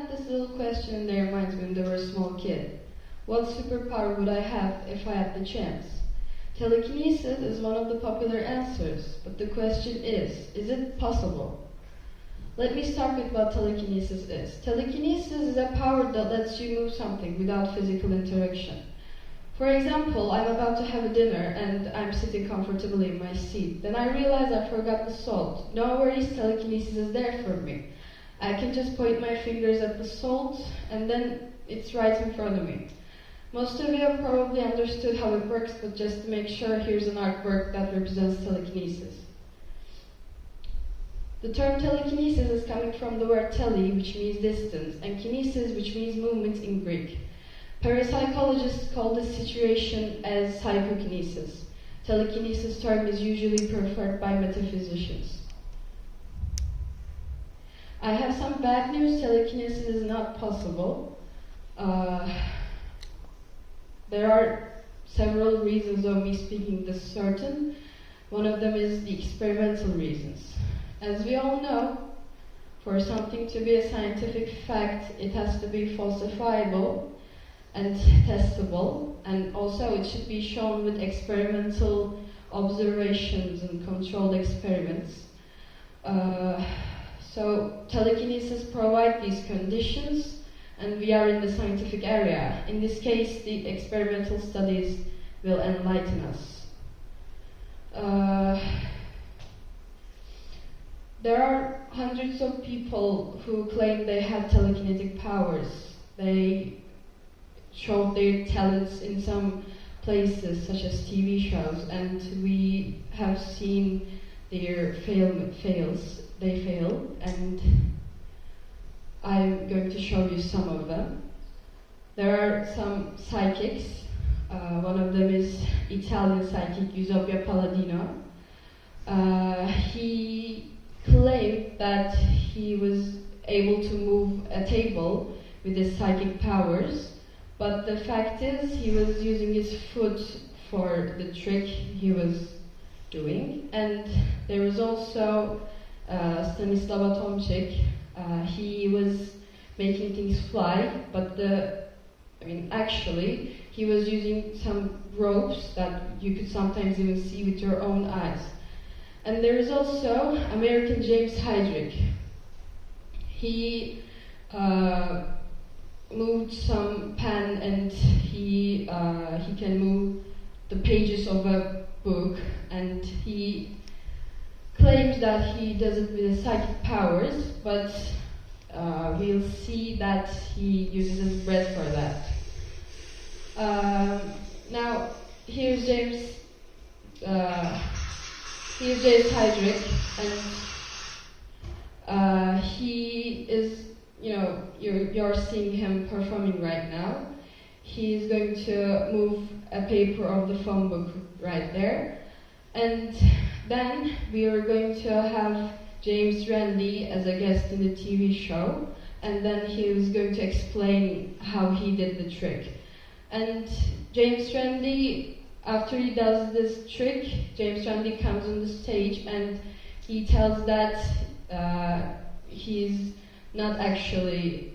had this little question in their minds when they were a small kid. What superpower would I have if I had the chance? Telekinesis is one of the popular answers, but the question is it possible? Let me start with what telekinesis is. Telekinesis is a power that lets you move something without physical interaction. For example, I'm about to have a dinner and I'm sitting comfortably in my seat. Then I realize I forgot the salt. No worries, telekinesis is there for me. I can just point my fingers at the salt and then it's right in front of me. Most of you have probably understood how it works, but just to make sure, here's an artwork that represents telekinesis. The term telekinesis is coming from the word tele, which means distance, and kinesis, which means movement in Greek. Parapsychologists call this situation as psychokinesis. Telekinesis term is usually preferred by metaphysicians. I have some bad news. Telekinesis is not possible. There are several reasons of me speaking this certain. One of them is the experimental reasons. As we all know, for something to be a scientific fact, it has to be falsifiable and testable, and also it should be shown with experimental observations and controlled experiments. So telekinesis provides these conditions, and we are in the scientific area. In this case, the experimental studies will enlighten us. There are hundreds of people who claim they have telekinetic powers. They show their talents in some places, such as TV shows, and we have seen their fails. They fail, and I'm going to show you some of them. There are some psychics. One of them is Italian psychic Giuseppe Palladino. He claimed that he was able to move a table with his psychic powers, but the fact is he was using his foot for the trick he was doing. And there was also Stanislav Atomczyk. He was making things fly, but actually he was using some ropes that you could sometimes even see with your own eyes. And there is also American James Hydrick. He moved some pen, and he can move the pages of a book, and he claims that he does it with his psychic powers, but we'll see that he uses his breath for that. Now, here's James Hydrick, and he is, you're seeing him performing right now. He's going to move a paper of the phone book right there, and then we are going to have James Randi as a guest in the TV show, and then he is going to explain how he did the trick. And James Randi, after he does this trick, James Randi comes on the stage and he tells that he's not actually,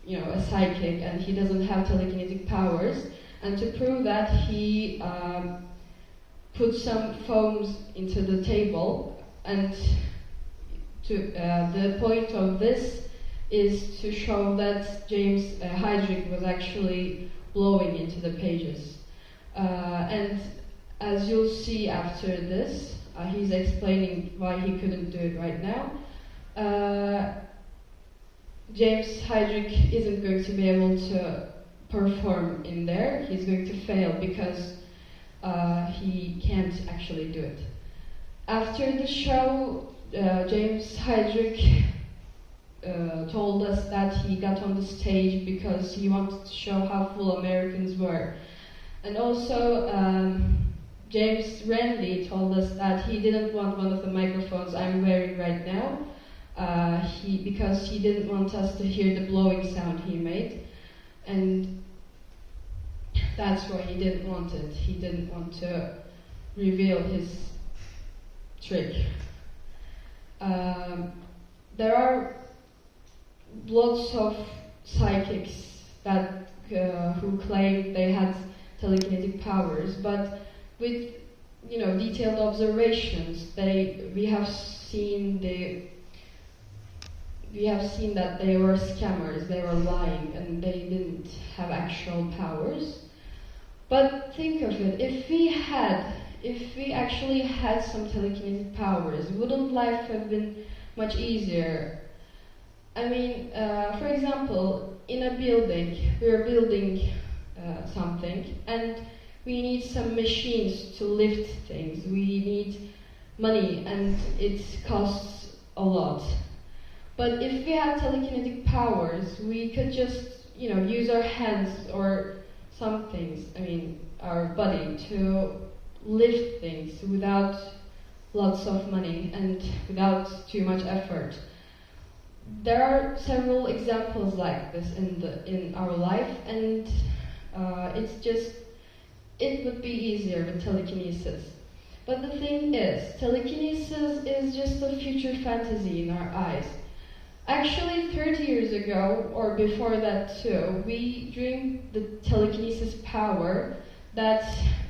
a psychic, and he doesn't have telekinetic powers. And to prove that, he put some foams into the table, and the point of this is to show that James Hydrick was actually blowing into the pages. And as you'll see after this, he's explaining why he couldn't do it right now. James Hydrick isn't going to be able to perform in there. He's going to fail because he can't actually do it. After the show, James Hydrick told us that he got on the stage because he wanted to show how full Americans were. And also, James Randi told us that he didn't want one of the microphones I'm wearing right now, because he didn't want us to hear the blowing sound he made. And that's why he didn't want it. He didn't want to reveal his trick. There are lots of psychics that who claimed they had telekinetic powers, but with detailed observations, we have seen that they were scammers, they were lying, and they didn't have actual powers. But think of it, if we actually had some telekinetic powers, wouldn't life have been much easier? I mean, for example, in a building, we're building something, and we need some machines to lift things. We need money, and it costs a lot. But if we had telekinetic powers, we could just, use our hands or some things, our body, to lift things without lots of money and without too much effort. There are several examples like this in our life, and it would be easier with telekinesis. But the thing is, telekinesis is just a future fantasy in our eyes. Actually, 30 years ago, or before that too, we dreamed the telekinesis power that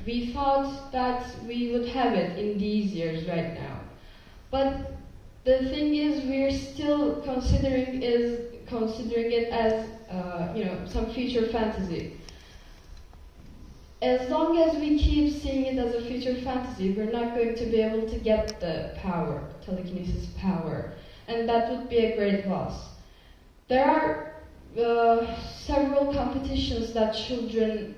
we thought that we would have it in these years right now. But the thing is, we're still considering it as some future fantasy. As long as we keep seeing it as a future fantasy, we're not going to be able to get the power, telekinesis power, and that would be a great loss. There are several competitions that children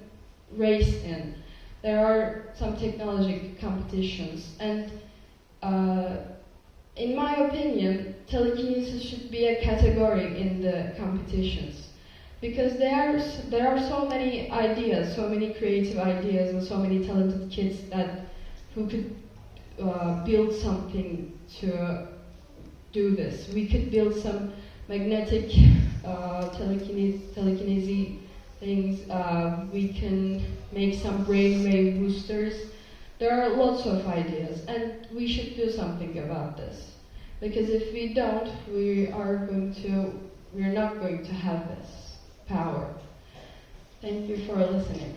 race in. There are some technology competitions, and in my opinion, telekinesis should be a category in the competitions. Because there are so many ideas, so many creative ideas, and so many talented kids who could build something to do this. We could build some magnetic telekinesis things. We can make some brainwave boosters. There are lots of ideas, and we should do something about this. Because if we don't, we're not going to have this power. Thank you for listening.